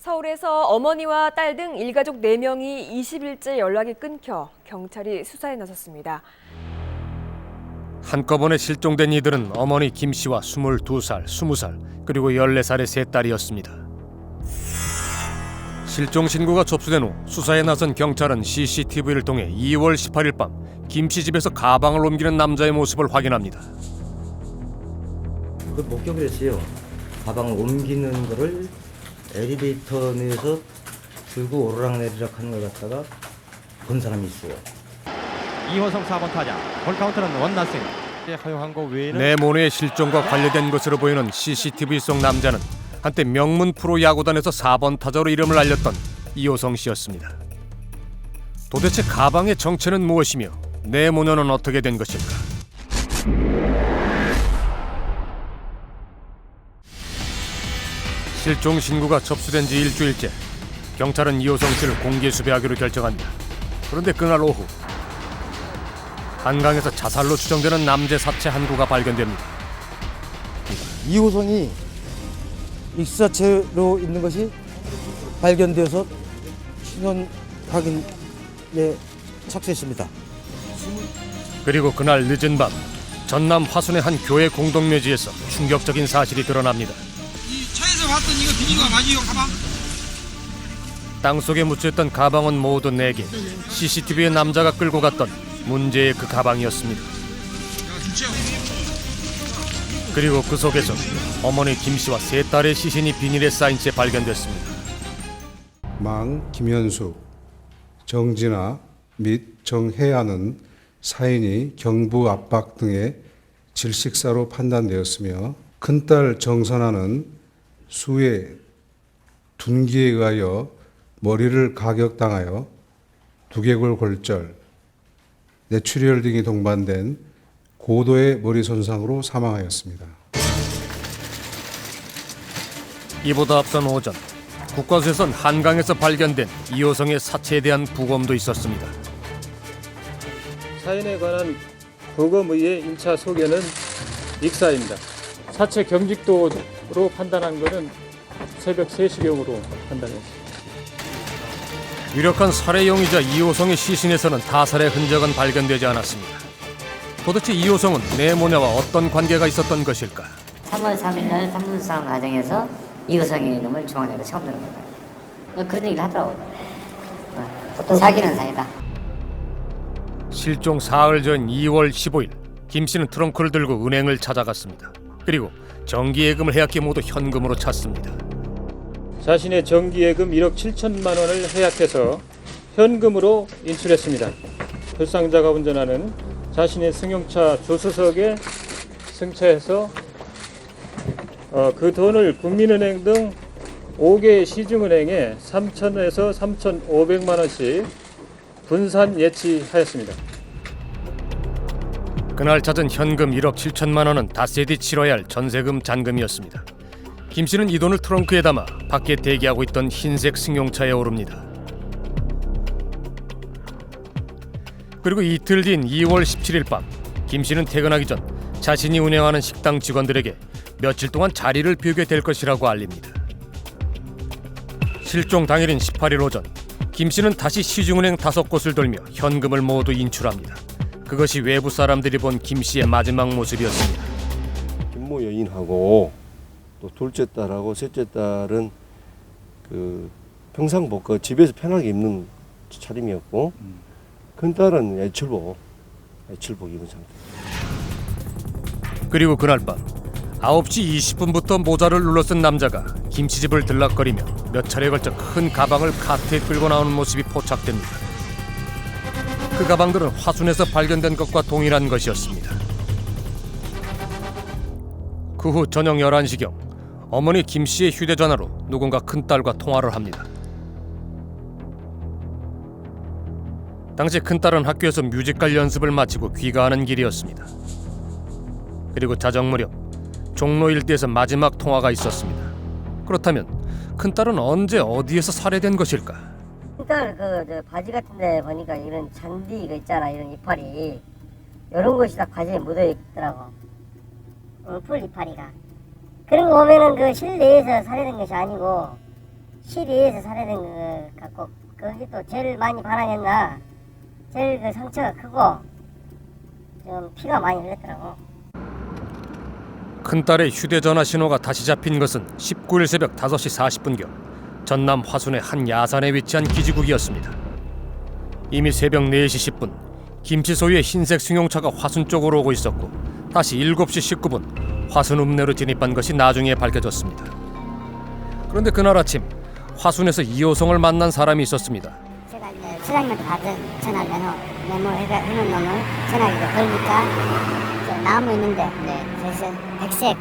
서울에서 어머니와 딸 등 일가족 4명이 20일째 연락이 끊겨 경찰이 수사에 나섰습니다. 한꺼번에 실종된 이들은 어머니 김 씨와 22살, 20살, 그리고 14살의 세 딸이었습니다. 실종 신고가 접수된 후 수사에 나선 경찰은 CCTV를 통해 2월 18일 밤 김 씨 집에서 가방을 옮기는 남자의 모습을 확인합니다. 그 목격을 했어요. 가방을 옮기는 거를 엘리베이터 내에서 들고 오르락내리락 하는 걸 갖다가 본 사람이 있어요. 이호성 4번 타자. 볼 카운트는 원나싱. 허용한 거 외에는 내모네의 실종과 관련된 것으로 보이는 CCTV 속 남자는 한때 명문 프로 야구단에서 4번 타자로 이름을 알렸던 이호성 씨였습니다. 도대체 가방의 정체는 무엇이며 내모녀는 어떻게 된 것일까? 실종 신고가 접수된 지 일주일째, 경찰은 이호성 씨를 공개 수배하기로 결정합니다. 그런데 그날 오후 한강에서 자살로 추정되는 남자 사체 한 구가 발견됩니다. 이호성이 익사체로 있는 것이 발견되어서 신원 확인에 착수했습니다. 그리고 그날 늦은 밤 전남 화순의 한 교회 공동묘지에서 충격적인 사실이 드러납니다. 이 차에서 봤던 이거 비닐가 맞이요 가방? 땅속에 묻혀있던 가방은 모두 4개. CCTV에 남자가 끌고 갔던 문제의 그 가방이었습니다. 그리고 그 속에서 어머니 김 씨와 세 딸의 시신이 비닐에 쌓인 채 발견됐습니다. 망 김현숙, 정진아 및 정혜아는 사인이 경부 압박 등의 질식사로 판단되었으며 큰딸 정선아는 수해 둔기에 의하여 머리를 가격당하여 두개골 골절, 뇌출혈 등이 동반된 고도의 머리 손상으로 사망하였습니다. 이보다 앞선 오전 국과수에선 한강에서 발견된 이호성의 사체에 대한 부검도 있었습니다. 사인에 관한 부검의의 1차 소견은 익사입니다. 사체 경직도로 판단한 것은 새벽 3시경으로 판단했습니다. 유력한 살해용이자 이호성의 시신에서는 타살의 흔적은 발견되지 않았습니다. 도대체 이호성은 내모녀와 어떤 관계가 있었던 것일까? 3월 3일 날 삼문상 과정에서 이호성이 이놈을 중앙내로 처음 들은 거예요. 그런 얘기를 하더라고요. 보통 사귀는 사이다. 실종 사흘 전 2월 15일 김 씨는 트렁크를 들고 은행을 찾아갔습니다. 그리고 정기예금을 해약기 모두 현금으로 찼습니다. 자신의 정기예금 1억 7천만 원을 해약해서 현금으로 인출했습니다. 불상자가 운전하는 자신의 승용차 조수석에 승차해서 그 돈을 국민은행 등 5개 시중은행에 3천에서 3,500만 원씩 분산 예치하였습니다. 그날 찾은 현금 1억 7천만 원은 닷새 뒤 치러야 할 전세금 잔금이었습니다. 김 씨는 이 돈을 트렁크에 담아 밖에 대기하고 있던 흰색 승용차에 오릅니다. 그리고 이틀 뒤인 2월 17일 밤 김 씨는 퇴근하기 전 자신이 운영하는 식당 직원들에게 며칠 동안 자리를 비우게 될 것이라고 알립니다. 실종 당일인 18일 오전 김 씨는 다시 시중은행 5곳을 돌며 현금을 모두 인출합니다. 그것이 외부 사람들이 본 김 씨의 마지막 모습이었습니다. 김모 여인하고 또 둘째 딸하고 셋째 딸은 그 평상복 집에서 편하게 입는 차림이었고 큰 딸은 애출복 입은 상태. 그리고 그날 밤 9시 20분부터 모자를 눌러쓴 남자가 김 씨 집을 들락거리며 몇 차례에 걸쳐 큰 가방을 카트에 끌고 나오는 모습이 포착됩니다. 그 가방들은 화순에서 발견된 것과 동일한 것이었습니다. 그 후 저녁 11시경 어머니 김 씨의 휴대전화로 누군가 큰딸과 통화를 합니다. 당시 큰딸은 학교에서 뮤지컬 연습을 마치고 귀가하는 길이었습니다. 그리고 자정 무렵 종로 일대에서 마지막 통화가 있었습니다. 그렇다면 큰딸은 언제 어디에서 살해된 것일까? 큰딸 저 바지 같은데 보니까 이런 잔디 이거 있잖아, 이런 이파리 이런 것이 다 바지에 묻어 있더라고. 풀 이파리가. 그런 거 보면은 그 실내에서 살해된 것이 아니고 12에서 살해된 거 갖고 거기 또 제일 많이 반항했나 제일 그 상처가 크고 좀 피가 많이 흘렀더라고. 큰딸의 휴대전화 신호가 다시 잡힌 것은 19일 새벽 5시 40분경 전남 화순의 한 야산에 위치한 기지국이었습니다. 이미 새벽 4시 10분 김씨 소유의 흰색 승용차가 화순 쪽으로 오고 있었고 다시 7시 19분 화순 읍내로 진입한 것이 나중에 밝혀졌습니다. 그런데 그날 아침 화순에서 이호성을 만난 사람이 있었습니다. 제가 이제 수장님한테 받은 전화 메모해놓은 놈을 전화기로 걸니까 나무 있는데 그래서 백색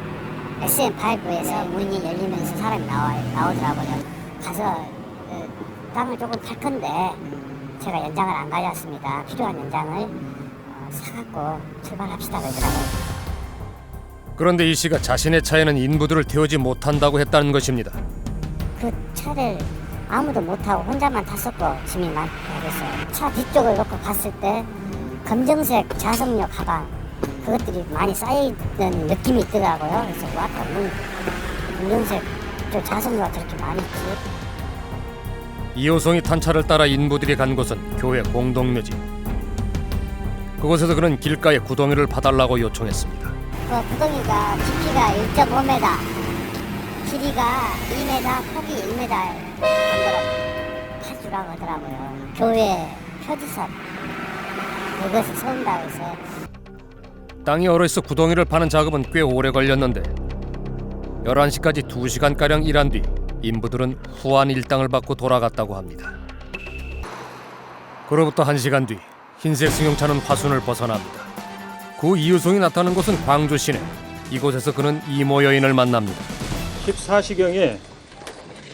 SM5에서 문이 열리면서 사람이 나오더라고요. 가서 땅을 조금 탈 건데 제가 연장을 안 가져왔습니다. 필요한 연장을 사갖고 출발합시다 그러더라고요. 그런데 이 씨가 자신의 차에는 인부들을 태우지 못한다고 했다는 것입니다. 그 차를 아무도 못 타고 혼자만 탔었고 짐이 많고 그래서 차 뒤쪽을 놓고 봤을 때 검정색 자석용 가방 그것들이 많이 쌓여있던 느낌이 있더라고요. 그래서 왔다 검정색 자석용가 저렇게 많이 있지. 이호성이 탄 차를 따라 인부들이 간 곳은 교회 공동묘지. 그곳에서 그는 길가에 구덩이를 파달라고 요청했습니다. 그 구덩이가 깊이가 1.5m, 길이가 2m, 폭이 1m 정도로 파주라고 하더라고요. 교회 표지선 그것을 세운다고 해서. 땅이 얼어있어 구덩이를 파는 작업은 꽤 오래 걸렸는데 11시까지 2시간가량 일한 뒤 인부들은 후한 일당을 받고 돌아갔다고 합니다. 그로부터 1시간 뒤 흰색 승용차는 화순을 벗어납니다. 그 이호성이 나타난 곳은 광주 시내. 이곳에서 그는 이모 여인을 만납니다. 14시경에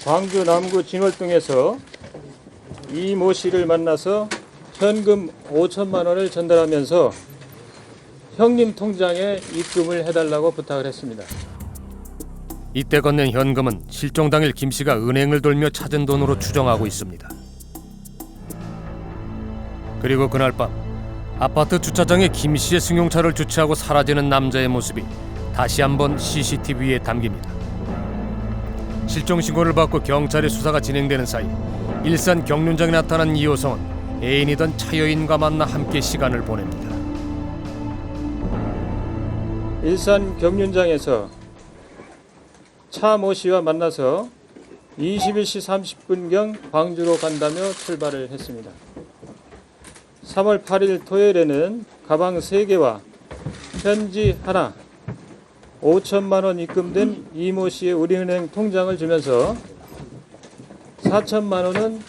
광주 남구 진월동에서 이모 씨를 만나서 현금 5천만 원을 전달하면서 형님 통장에 입금을 해달라고 부탁을 했습니다. 이때 건넨 현금은 실종 당일 김 씨가 은행을 돌며 찾은 돈으로 추정하고 있습니다. 그리고 그날 밤 아파트 주차장에 김 씨의 승용차를 주차하고 사라지는 남자의 모습이 다시 한번 CCTV에 담깁니다. 실종 신고를 받고 경찰의 수사가 진행되는 사이 일산 경륜장에 나타난 이호성은 애인이던 차여인과 만나 함께 시간을 보냅니다. 일산 경륜장에서 차 모 씨와 만나서 21시 30분경 광주로 간다며 출발을 했습니다. 3월 8일 토요일에는 가방 3개와 편지 하나, 5천만 원 입금된 이모 씨의 우리은행 통장을 주면서 4천만 원은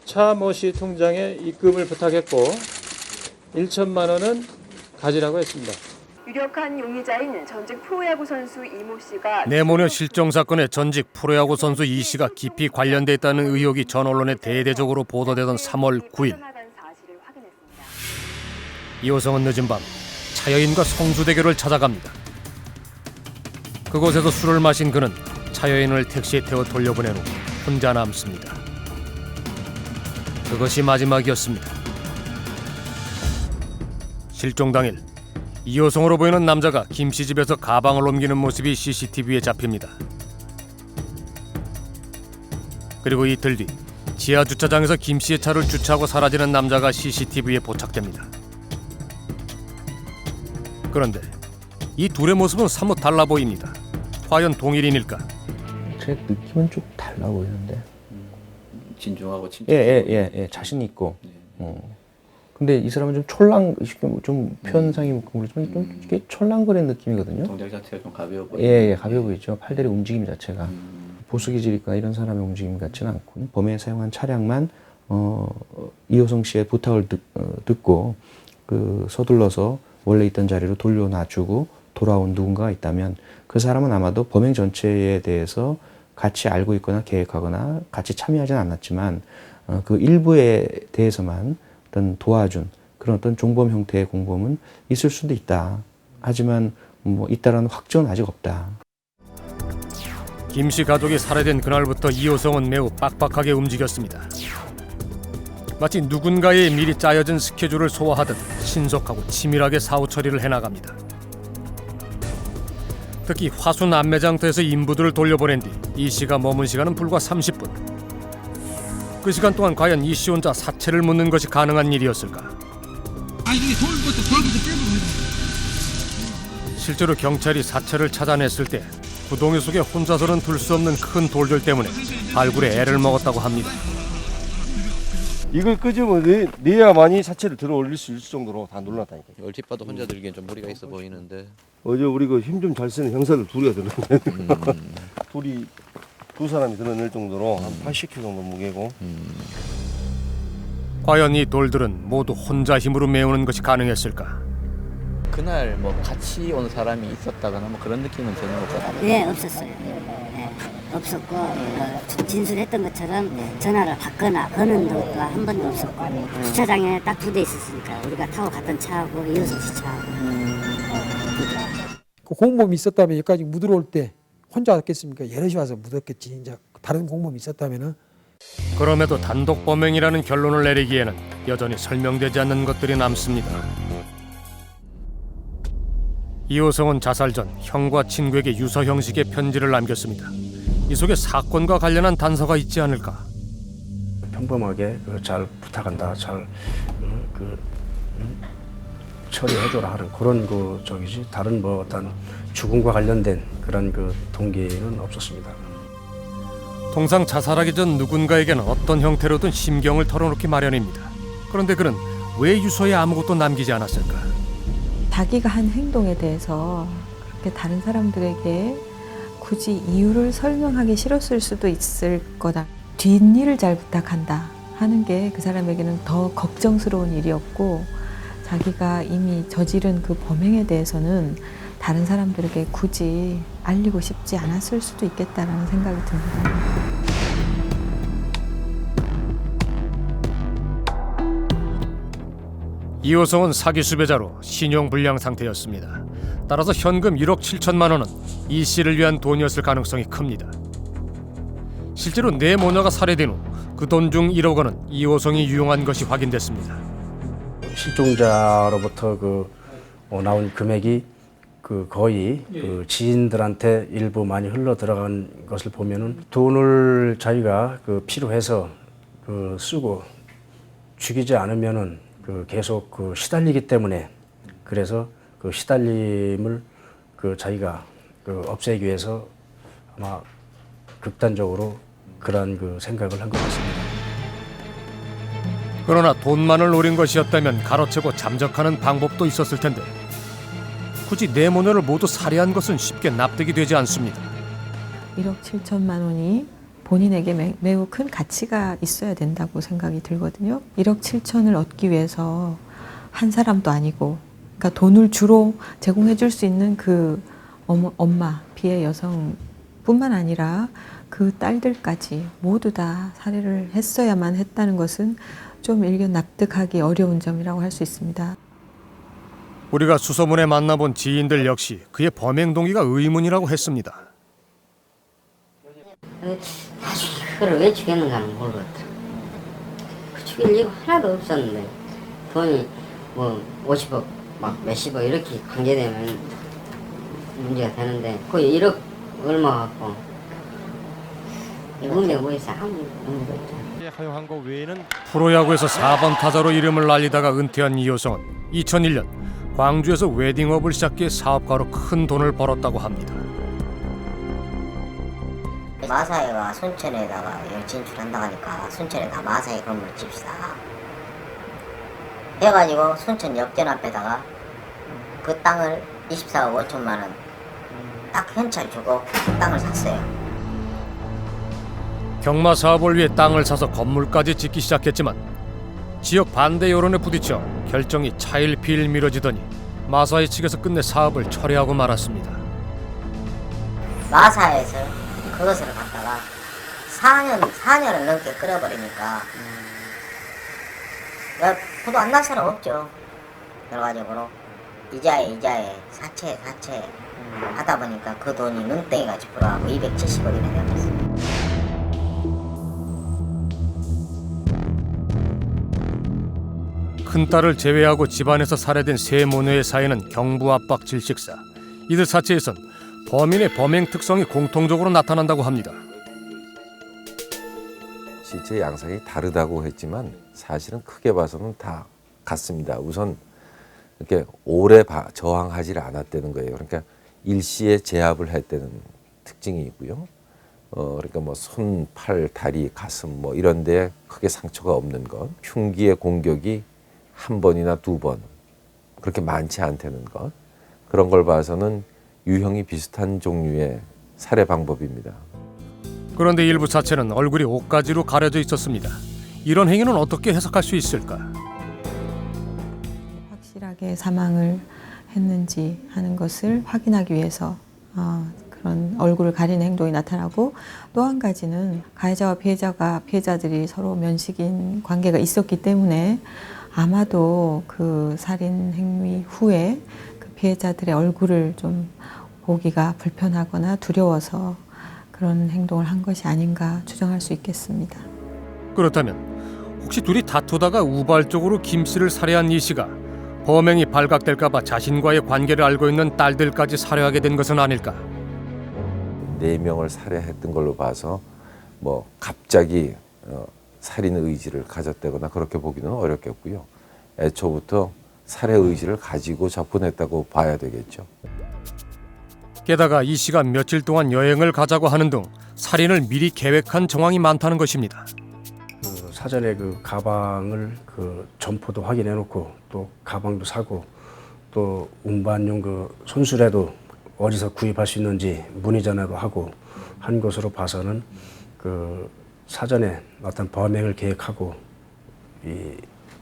차 모 씨 통장에 입금을 부탁했고 1천만 원은 가지라고 했습니다. 유력한 용의자인 전직 프로야구 선수 이모 씨가 내모녀 실종 사건에 전직 프로야구 선수 이 씨가 깊이 관련돼 있다는 의혹이 전 언론에 대대적으로 보도되던 3월 9일 이호성은 늦은 밤 차여인과 성수대교를 찾아갑니다. 그곳에서 술을 마신 그는 차여인을 택시에 태워 돌려보낸 후 혼자 남습니다. 그것이 마지막이었습니다. 실종 당일 이호성으로 보이는 남자가 김 씨 집에서 가방을 옮기는 모습이 CCTV에 잡힙니다. 그리고 이틀 뒤 지하 주차장에서 김 씨의 차를 주차하고 사라지는 남자가 CCTV에 포착됩니다. 그런데 이 둘의 모습은 사뭇 달라 보입니다. 과연 동일인일까? 제 느낌은 좀 달라 보이는데. 진중하고 친절. 예, 자신 있고. 근데 이 사람은 좀 촐랑, 좀 표현상이 그렇지만 좀 이게 촐랑거리는 느낌이거든요. 동작 자체가 좀 가벼워 보이죠. 예, 가벼워 보이죠. 팔다리 움직임 자체가 보수 기질이거나 이런 사람의 움직임 같지는 않고 범행에 사용한 차량만 이호성 씨의 부탁을 듣고 그 서둘러서 원래 있던 자리로 돌려놔주고 돌아온 누군가가 있다면 그 사람은 아마도 범행 전체에 대해서 같이 알고 있거나 계획하거나 같이 참여하지는 않았지만 그 일부에 대해서만 어떤 도와준 그런 어떤 종범 형태의 공범은 있을 수도 있다. 하지만 뭐 있다라는 확정은 아직 없다. 김 씨 가족이 살해된 그날부터 이호성은 매우 빡빡하게 움직였습니다. 마치 누군가의 미리 짜여진 스케줄을 소화하듯 신속하고 치밀하게 사후 처리를 해나갑니다. 특히 화순 안매장터에서 인부들을 돌려보낸 뒤 이 씨가 머문 시간은 불과 30분. 그 시간 동안 과연 이 씨 혼자 사체를 묻는 것이 가능한 일이었을까? 아니 이게 돌부터 빼버려. 실제로 경찰이 사체를 찾아냈을 때 구덩이 속에 혼자서는 둘 수 없는 큰 돌들 때문에 발굴에 애를 먹었다고 합니다. 이걸 끄집어내야 내야만이 사체를 들어 올릴 수 있을 정도로 다 놀랐다니까. 얼핏 봐도 혼자 들기엔 좀 무리가 있어 보이는데. 어제 우리 그 힘 좀 잘 쓰는 형사들 둘이가 들었는데 둘이 두 사람이 드러낼 정도로 한 80kg 정도 무게고. 과연 이 돌들은 모두 혼자 힘으로 메우는 것이 가능했을까? 그날 뭐 같이 온 사람이 있었다거나 뭐 그런 느낌은 전혀 없었어요. 네, 없었어요. 네, 없었고 진술했던 것처럼 전화를 받거나 거는 것도 한 번도 없었고 주차장에 딱 2대 있었으니까 우리가 타고 갔던 차하고 이호성 씨 차하고. 그 공범이 있었다면 여기까지 묻으러 올 때 혼자 왔겠습니까? 여럿이 와서 묻었겠지. 이제 다른 공범이 있었다면은. 그럼에도 단독 범행이라는 결론을 내리기에는 여전히 설명되지 않는 것들이 남습니다. 이호성은 자살 전 형과 친구에게 유서 형식의 편지를 남겼습니다. 이 속에 사건과 관련한 단서가 있지 않을까? 평범하게 잘 부탁한다, 잘 처리해줘라 하는 그런 저기지 다른 뭐 어떤 죽음과 관련된 그런 동기는 없었습니다. 통상 자살하기 전 누군가에게는 어떤 형태로든 심경을 털어놓기 마련입니다. 그런데 그는 왜 유서에 아무것도 남기지 않았을까? 자기가 한 행동에 대해서 그렇게 다른 사람들에게 굳이 이유를 설명하기 싫었을 수도 있을 거다. 뒷일을 잘 부탁한다 하는 게 그 사람에게는 더 걱정스러운 일이었고 자기가 이미 저지른 그 범행에 대해서는 다른 사람들에게 굳이 알리고 싶지 않았을 수도 있겠다라는 생각이 듭니다. 이호성은 사기 수배자로 신용불량 상태였습니다. 따라서 현금 1억 7천만 원은 이 씨를 위한 돈이었을 가능성이 큽니다. 실제로 네 모녀가 살해된 후 그 돈 중 1억 원은 이호성이 유용한 것이 확인됐습니다. 실종자로부터 나온 금액이 거의 지인들한테 일부 많이 흘러 들어간 것을 보면은 돈을 자기가 필요해서 쓰고 죽이지 않으면은 계속 시달리기 때문에 그래서 시달림을 자기가 없애기 위해서 아마 극단적으로 그런 생각을 한 것 같습니다. 그러나 돈만을 노린 것이었다면 가로채고 잠적하는 방법도 있었을 텐데 굳이 네 모녀를 모두 살해한 것은 쉽게 납득이 되지 않습니다. 1억 7천만 원이 본인에게 매우 큰 가치가 있어야 된다고 생각이 들거든요. 1억 7천을 얻기 위해서 한 사람도 아니고 그러니까 돈을 주로 제공해 줄 수 있는 그 엄마, 피해 여성뿐만 아니라 그 딸들까지 모두 다 살해를 했어야만 했다는 것은 좀 일견 납득하기 어려운 점이라고 할 수 있습니다. 우리가 수소문에 만나본 지인들 역시 그의 범행 동기가 의문이라고 했습니다. 그걸 왜 죽였는가는 모르겠더라. 죽일 이유가 하나도 없었는데 돈이 뭐 50억 막 몇십억 이렇게 관계되면 문제가 되는데 거의 1억 얼마 갖고 의미가 뭐 있어? 아무 의미가 있잖아. 허용한 거 외에는 프로야구에서 4번 타자로 이름을 날리다가 은퇴한 이호성은 2001년 광주에서 웨딩업을 시작해 사업가로 큰 돈을 벌었다고 합니다. 마사회가 순천에다가 진출한다 하니까 순천에다 마사회 건물 집시다 해가지고 순천 역전 앞에다가 그 땅을 24억 5천만 원 딱 현찰 주고 그 땅을 샀어요. 경마 사업을 위해 땅을 사서 건물까지 짓기 시작했지만 지역 반대 여론에 부딪혀 결정이 차일피일 미뤄지더니 마사회 측에서 끝내 사업을 철회하고 말았습니다. 마사회에서 그것을 갖다가 4년을 넘게 끌어버리니까 부도 안 날 사람 없죠. 결과적으로 이자에 사채 하다 보니까 그 돈이 눈덩이같이 불어가고 270억이나 되었습니다. 큰딸을 제외하고 집안에서 살해된 세 모녀의 사이는 경부 압박 질식사. 이들 사체에선 범인의 범행 특성이 공통적으로 나타난다고 합니다. 시체 양상이 다르다고 했지만 사실은 크게 봐서는 다 같습니다. 우선 이렇게 오래 저항하지 않았다는 거예요. 그러니까 일시에 제압을 했다는 특징이 있고요. 그러니까 뭐 손, 팔, 다리, 가슴 뭐 이런 데에 크게 상처가 없는 것. 흉기의 공격이 한 번이나 두 번 그렇게 많지 않다는 것. 그런 걸 봐서는 유형이 비슷한 종류의 살해 방법입니다. 그런데 일부 사체는 얼굴이 옷가지로 가려져 있었습니다. 이런 행위는 어떻게 해석할 수 있을까? 확실하게 사망을 했는지 하는 것을 확인하기 위해서 그런 얼굴을 가리는 행동이 나타나고, 또 한 가지는 가해자와 피해자들이 서로 면식인 관계가 있었기 때문에 아마도 그 살인 행위 후에 그 피해자들의 얼굴을 좀 보기가 불편하거나 두려워서 그런 행동을 한 것이 아닌가 추정할 수 있겠습니다. 그렇다면 혹시 둘이 다투다가 우발적으로 김 씨를 살해한 이 씨가 범행이 발각될까 봐 자신과의 관계를 알고 있는 딸들까지 살해하게 된 것은 아닐까? 4명을 살해했던 걸로 봐서 뭐 갑자기 살인 의지를 가졌다거나 그렇게 보기는 어렵겠고요. 애초부터 살해 의지를 가지고 접근했다고 봐야 되겠죠. 게다가 이 씨가 며칠 동안 여행을 가자고 하는 등 살인을 미리 계획한 정황이 많다는 것입니다. 사전에 그 가방을 그 점포도 확인해 놓고 또 가방도 사고 또 운반용 그 손수레도 어디서 구입할 수 있는지 문의 전화도 하고 한 것으로 봐서는 그 사전에 어떤 범행을 계획하고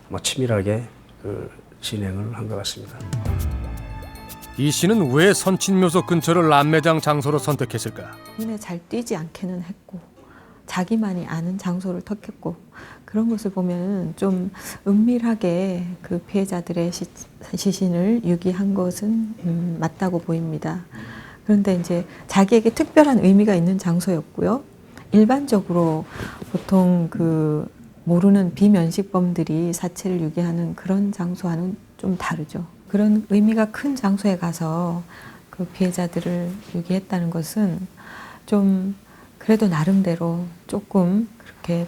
뭐 치밀하게 그 진행을 한 것 같습니다. 이 씨는 왜 선친묘소 근처를 남매장 장소로 선택했을까? 눈에 잘 띄지 않게는 했고, 자기만이 아는 장소를 택했고, 그런 것을 보면 좀 은밀하게 그 피해자들의 시신을 유기한 것은 맞다고 보입니다. 그런데 이제 자기에게 특별한 의미가 있는 장소였고요. 일반적으로 보통 그 모르는 비면식범들이 사체를 유기하는 그런 장소와는 좀 다르죠. 그런 의미가 큰 장소에 가서 그 피해자들을 유기했다는 것은 좀 그래도 나름대로 조금 그렇게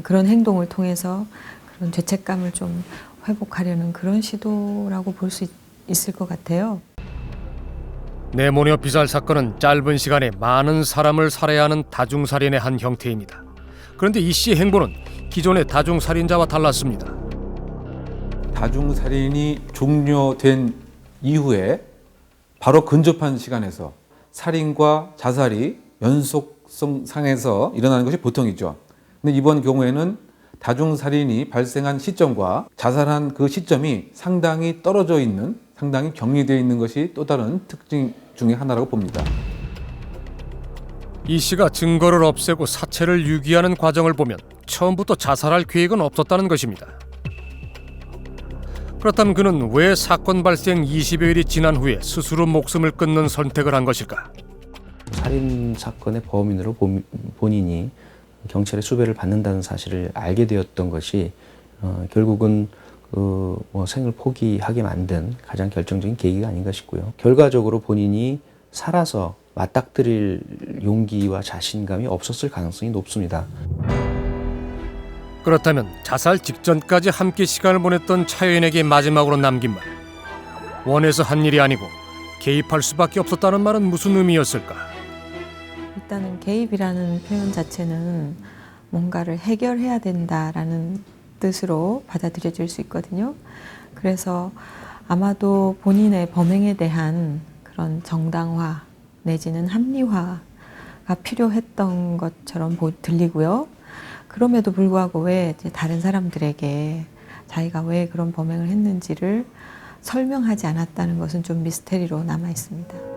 그런 행동을 통해서 그런 죄책감을 좀 회복하려는 그런 시도라고 볼 수 있을 것 같아요. 네모녀 비살 사건은 짧은 시간에 많은 사람을 살해하는 다중살인의 한 형태입니다. 그런데 이 씨의 행보는 기존의 다중살인자와 달랐습니다. 다중살인이 종료된 이후에 바로 근접한 시간에서 살인과 자살이 연속성 상에서 일어나는 것이 보통이죠. 근데 이번 경우에는 다중살인이 발생한 시점과 자살한 그 시점이 상당히 떨어져 있는, 상당히 격리되어 있는 것이 또 다른 특징 중에 하나라고 봅니다. 이 씨가 증거를 없애고 사체를 유기하는 과정을 보면 처음부터 자살할 계획은 없었다는 것입니다. 그렇다면 그는 왜 사건 발생 20여일이 지난 후에 스스로 목숨을 끊는 선택을 한 것일까? 살인 사건의 범인으로 본인이 경찰의 수배를 받는다는 사실을 알게 되었던 것이 결국은 생을 포기하게 만든 가장 결정적인 계기가 아닌가 싶고요. 결과적으로 본인이 살아서 맞닥뜨릴 용기와 자신감이 없었을 가능성이 높습니다. 그렇다면 자살 직전까지 함께 시간을 보냈던 차여인에게 마지막으로 남긴 말, 원해서 한 일이 아니고 개입할 수밖에 없었다는 말은 무슨 의미였을까? 일단은 개입이라는 표현 자체는 뭔가를 해결해야 된다라는 뜻으로 받아들여질 수 있거든요. 그래서 아마도 본인의 범행에 대한 그런 정당화 내지는 합리화가 필요했던 것처럼 들리고요. 그럼에도 불구하고 왜 이제 다른 사람들에게 자기가 왜 그런 범행을 했는지를 설명하지 않았다는 것은 좀 미스테리로 남아 있습니다.